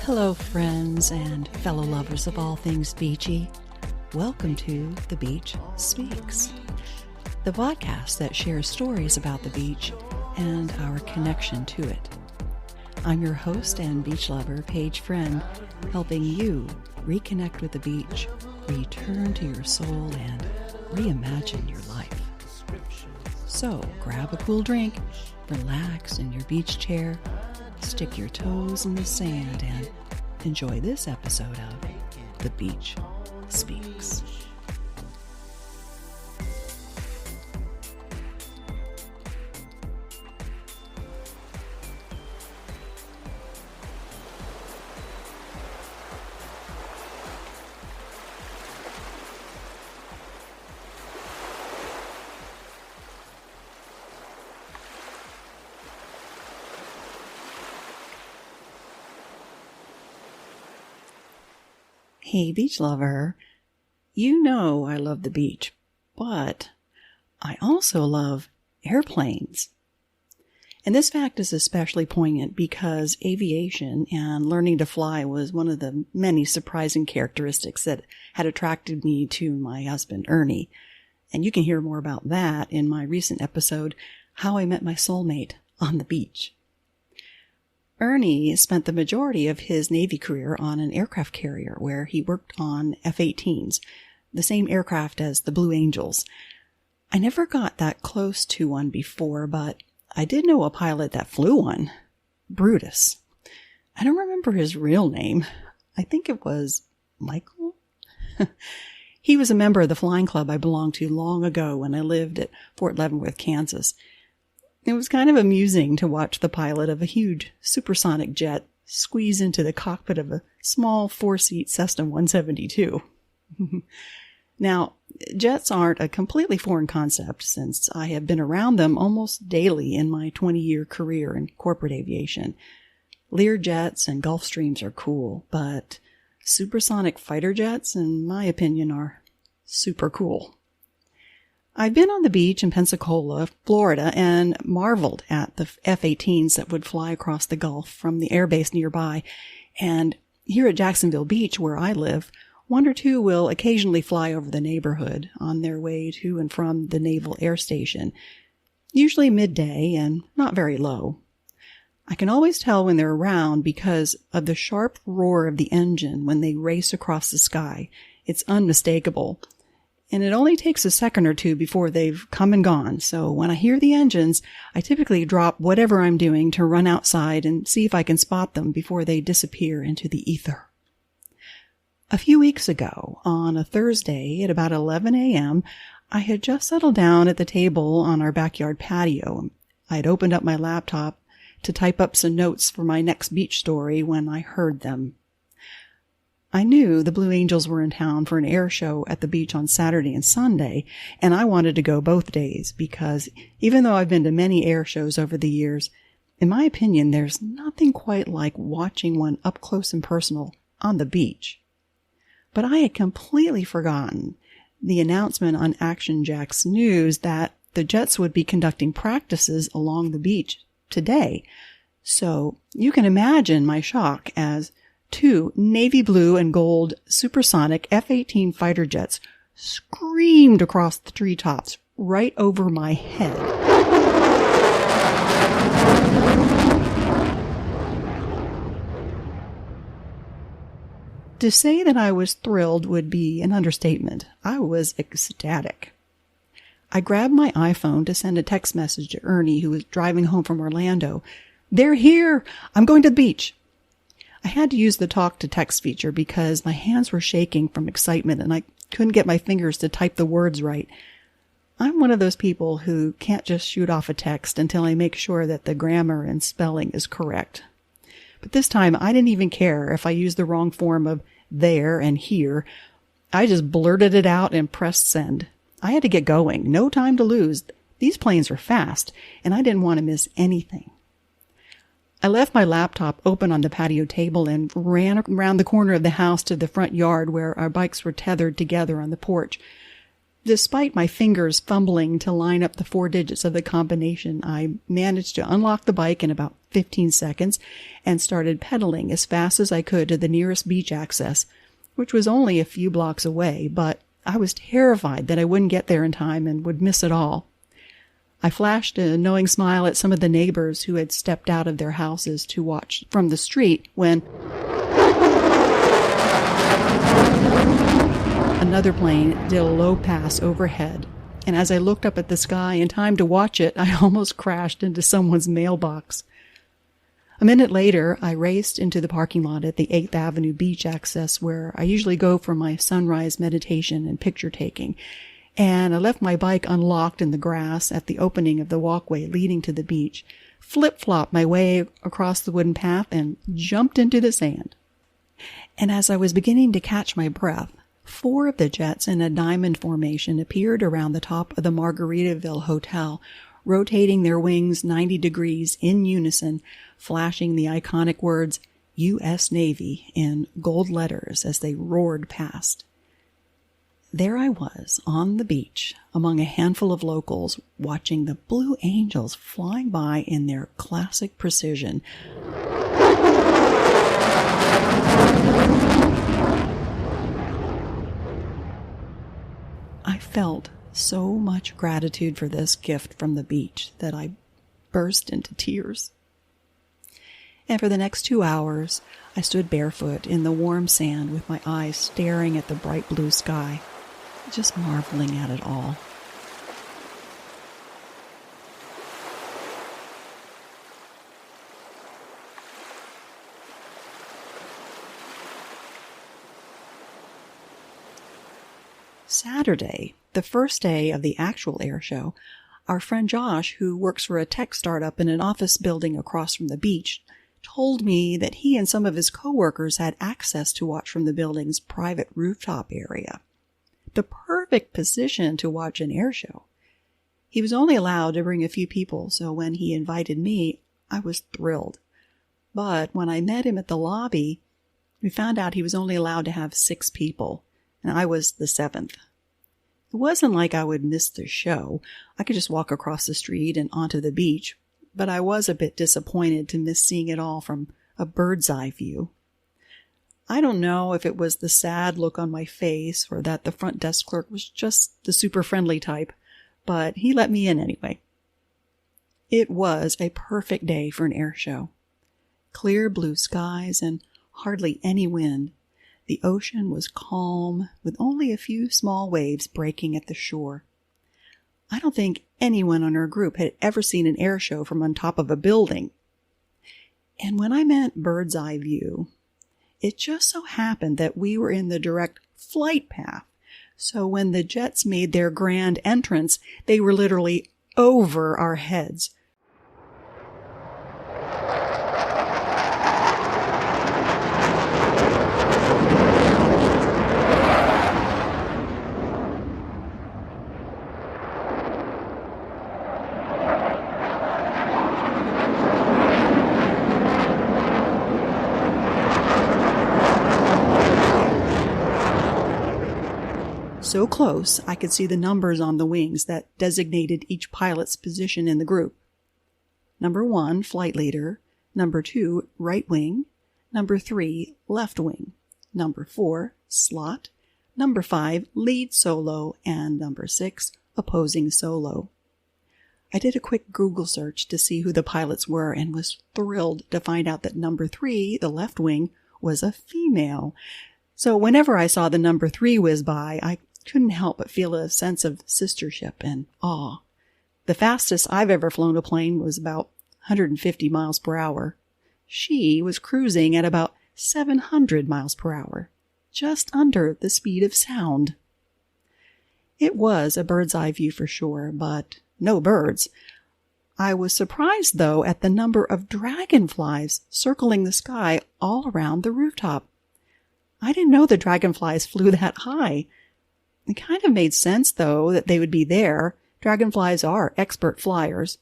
Hello, friends and fellow lovers of all things beachy. Welcome to The Beach Speaks, the podcast that shares stories about the beach and our connection to it. I'm your host and beach lover, Paige Friend, helping you reconnect with the beach, return to your soul, and reimagine your life. So grab a cool drink, relax in your beach chair, stick your toes in the sand, and enjoy this episode of The Beach Speaks. Hey, beach lover, you know I love the beach, but I also love airplanes. And this fact is especially poignant because aviation and learning to fly was one of the many surprising characteristics that had attracted me to my husband, Ernie. And you can hear more about that in my recent episode, How I Met My Soulmate on the Beach. Ernie spent the majority of his Navy career on an aircraft carrier where he worked on F-18s, the same aircraft as the Blue Angels. I never got that close to one before, but I did know a pilot that flew one, Brutus. I don't remember his real name. I think it was Michael? He was a member of the flying club I belonged to long ago when I lived at Fort Leavenworth, Kansas. It was kind of amusing to watch the pilot of a huge supersonic jet squeeze into the cockpit of a small four-seat Cessna 172. Now, jets aren't a completely foreign concept since I have been around them almost daily in my 20-year career in corporate aviation. Lear Jets and Gulfstreams are cool, but supersonic fighter jets, in my opinion, are super cool. I've been on the beach in Pensacola, Florida, and marveled at the F-18s that would fly across the Gulf from the airbase nearby. And here at Jacksonville Beach, where I live, one or two will occasionally fly over the neighborhood on their way to and from the Naval Air Station, usually midday and not very low. I can always tell when they're around because of the sharp roar of the engine when they race across the sky. It's unmistakable. And it only takes a second or two before they've come and gone. So when I hear the engines, I typically drop whatever I'm doing to run outside and see if I can spot them before they disappear into the ether. A few weeks ago, on a Thursday at about 11 a.m., I had just settled down at the table on our backyard patio. I had opened up my laptop to type up some notes for my next beach story when I heard them. I knew the Blue Angels were in town for an air show at the beach on Saturday and Sunday, and I wanted to go both days because even though I've been to many air shows over the years, in my opinion, there's nothing quite like watching one up close and personal on the beach. But I had completely forgotten the announcement on Action Jack's news that the jets would be conducting practices along the beach today. So you can imagine my shock as two navy blue and gold supersonic F-18 fighter jets screamed across the treetops right over my head. To say that I was thrilled would be an understatement. I was ecstatic. I grabbed my iPhone to send a text message to Ernie, who was driving home from Orlando. "They're here! I'm going to the beach!" I had to use the talk-to-text feature because my hands were shaking from excitement and I couldn't get my fingers to type the words right. I'm one of those people who can't just shoot off a text until I make sure that the grammar and spelling is correct. But this time, I didn't even care if I used the wrong form of there and here. I just blurted it out and pressed send. I had to get going. No time to lose. These planes are fast, and I didn't want to miss anything. I left my laptop open on the patio table and ran around the corner of the house to the front yard where our bikes were tethered together on the porch. Despite my fingers fumbling to line up the 4 digits of the combination, I managed to unlock the bike in about 15 seconds and started pedaling as fast as I could to the nearest beach access, which was only a few blocks away, but I was terrified that I wouldn't get there in time and would miss it all. I flashed a knowing smile at some of the neighbors who had stepped out of their houses to watch from the street when another plane did a low pass overhead, and as I looked up at the sky in time to watch it, I almost crashed into someone's mailbox. A minute later, I raced into the parking lot at the 8th Avenue beach access where I usually go for my sunrise meditation and picture taking, and I left my bike unlocked in the grass at the opening of the walkway leading to the beach, flip-flopped my way across the wooden path, and jumped into the sand. And as I was beginning to catch my breath, 4 of the jets in a diamond formation appeared around the top of the Margaritaville Hotel, rotating their wings 90 degrees in unison, flashing the iconic words U.S. Navy in gold letters as they roared past. There I was on the beach among a handful of locals watching the Blue Angels flying by in their classic precision. I felt so much gratitude for this gift from the beach that I burst into tears. And for the next 2 hours, I stood barefoot in the warm sand with my eyes staring at the bright blue sky, just marveling at it all. Saturday, the first day of the actual air show, our friend Josh, who works for a tech startup in an office building across from the beach, told me that he and some of his coworkers had access to watch from the building's private rooftop area. The perfect position to watch an air show. He was only allowed to bring a few people, so when he invited me, I was thrilled. But when I met him at the lobby, we found out he was only allowed to have 6 people, and I was the 7th. It wasn't like I would miss the show. I could just walk across the street and onto the beach, but I was a bit disappointed to miss seeing it all from a bird's eye view. I don't know if it was the sad look on my face or that the front desk clerk was just the super friendly type, but he let me in anyway. It was a perfect day for an air show. Clear blue skies and hardly any wind. The ocean was calm, with only a few small waves breaking at the shore. I don't think anyone on our group had ever seen an air show from on top of a building. And when I meant bird's eye view, it just so happened that we were in the direct flight path. So when the jets made their grand entrance, they were literally over our heads. So close, I could see the numbers on the wings that designated each pilot's position in the group. Number 1, flight leader. Number 2, right wing. Number 3, left wing. Number 4, slot. Number 5, lead solo. And number 6, opposing solo. I did a quick Google search to see who the pilots were and was thrilled to find out that number 3, the left wing, was a female. So whenever I saw the number 3 whiz by, I couldn't help but feel a sense of sistership and awe. The fastest I've ever flown a plane was about 150 miles per hour. She was cruising at about 700 miles per hour, just under the speed of sound. It was a bird's eye view for sure, but no birds. I was surprised, though, at the number of dragonflies circling the sky all around the rooftop. I didn't know the dragonflies flew that high. It kind of made sense, though, that they would be there. Dragonflies are expert flyers.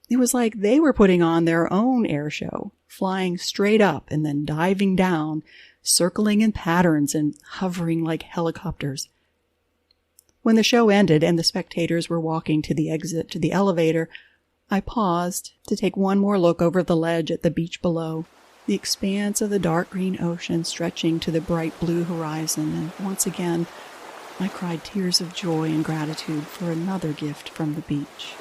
It was like they were putting on their own air show, flying straight up and then diving down, circling in patterns and hovering like helicopters. When the show ended and the spectators were walking to the exit to the elevator, I paused to take one more look over the ledge at the beach below, the expanse of the dark green ocean stretching to the bright blue horizon, and once again, I cried tears of joy and gratitude for another gift from the beach.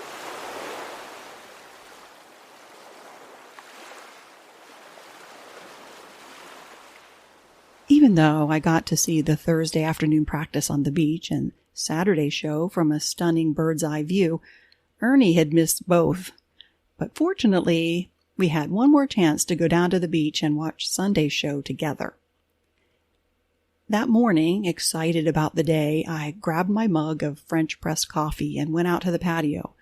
Even though I got to see the Thursday afternoon practice on the beach and Saturday show from a stunning bird's eye view, Ernie had missed both. But fortunately, we had one more chance to go down to the beach and watch Sunday's show together. That morning, excited about the day, I grabbed my mug of French press coffee and went out to the patio.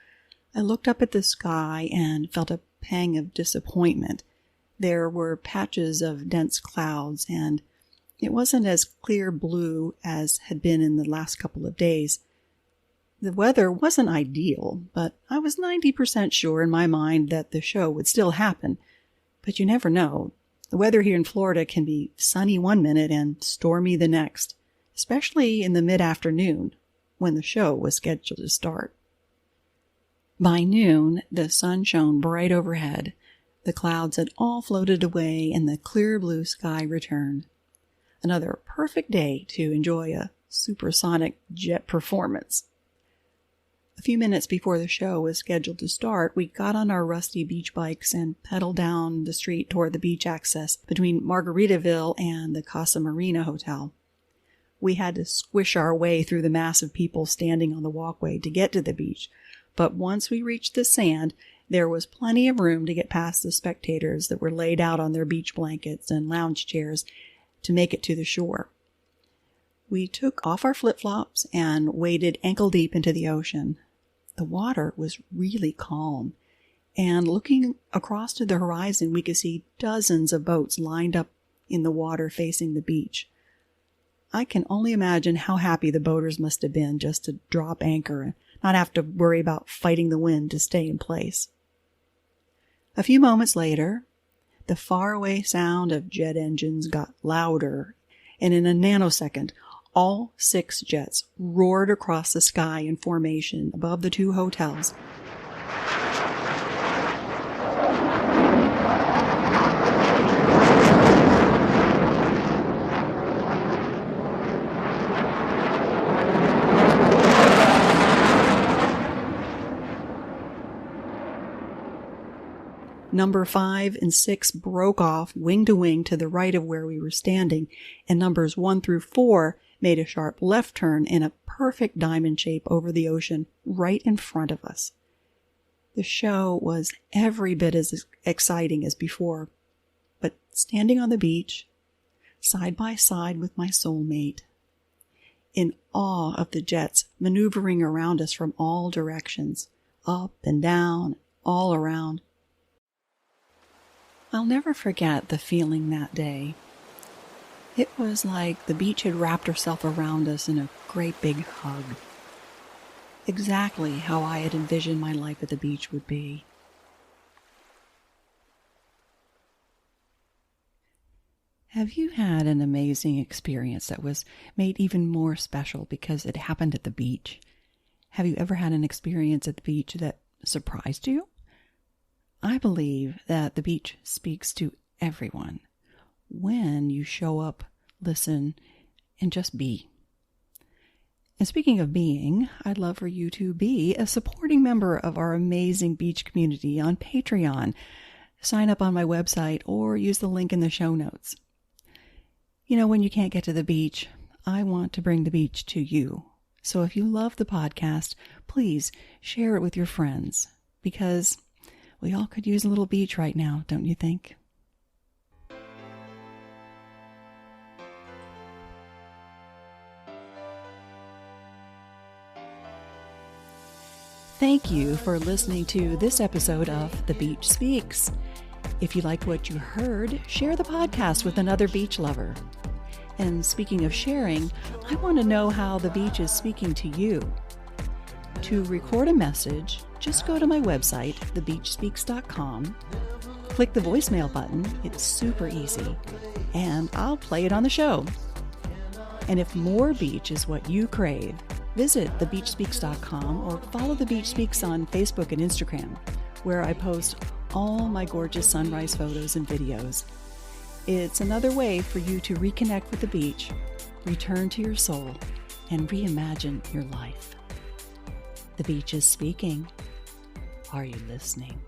I looked up at the sky and felt a pang of disappointment. There were patches of dense clouds, and it wasn't as clear blue as had been in the last couple of days. The weather wasn't ideal, but I was 90% sure in my mind that the show would still happen. But you never know. The weather here in Florida can be sunny one minute and stormy the next, especially in the mid-afternoon when the show was scheduled to start. By noon, the sun shone bright overhead. The clouds had all floated away and the clear blue sky returned. Another perfect day to enjoy a supersonic jet performance. A few minutes before the show was scheduled to start, we got on our rusty beach bikes and pedaled down the street toward the beach access between Margaritaville and the Casa Marina Hotel. We had to squish our way through the mass of people standing on the walkway to get to the beach, but once we reached the sand, there was plenty of room to get past the spectators that were laid out on their beach blankets and lounge chairs to make it to the shore. We took off our flip-flops and waded ankle-deep into the ocean. The water was really calm, and looking across to the horizon, we could see dozens of boats lined up in the water facing the beach. I can only imagine how happy the boaters must have been just to drop anchor and not have to worry about fighting the wind to stay in place. A few moments later, the faraway sound of jet engines got louder, and in a nanosecond, all 6 jets roared across the sky in formation above the 2 hotels. Number 5 and 6 broke off wing to wing to the right of where we were standing, and numbers 1 through 4 made a sharp left turn in a perfect diamond shape over the ocean right in front of us. The show was every bit as exciting as before, but standing on the beach, side by side with my soulmate, in awe of the jets maneuvering around us from all directions, up and down, all around. I'll never forget the feeling that day. It was like the beach had wrapped herself around us in a great big hug. Exactly how I had envisioned my life at the beach would be. Have you had an amazing experience that was made even more special because it happened at the beach? Have you ever had an experience at the beach that surprised you? I believe that the beach speaks to everyone when you show up, listen, and just be. And speaking of being, I'd love for you to be a supporting member of our amazing beach community on Patreon. Sign up on my website or use the link in the show notes. You know, when you can't get to the beach, I want to bring the beach to you. So if you love the podcast, please share it with your friends, because we all could use a little beach right now, don't you think? Thank you for listening to this episode of The Beach Speaks. If you liked what you heard, share the podcast with another beach lover. And speaking of sharing, I want to know how the beach is speaking to you. To record a message, just go to my website, thebeachspeaks.com, click the voicemail button, it's super easy, and I'll play it on the show. And if more beach is what you crave, Visit thebeachspeaks.com or follow The Beach Speaks on Facebook and Instagram, where I post all my gorgeous sunrise photos and videos. It's another way for you to reconnect with the beach, return to your soul, and reimagine your life. The beach is speaking. Are you listening?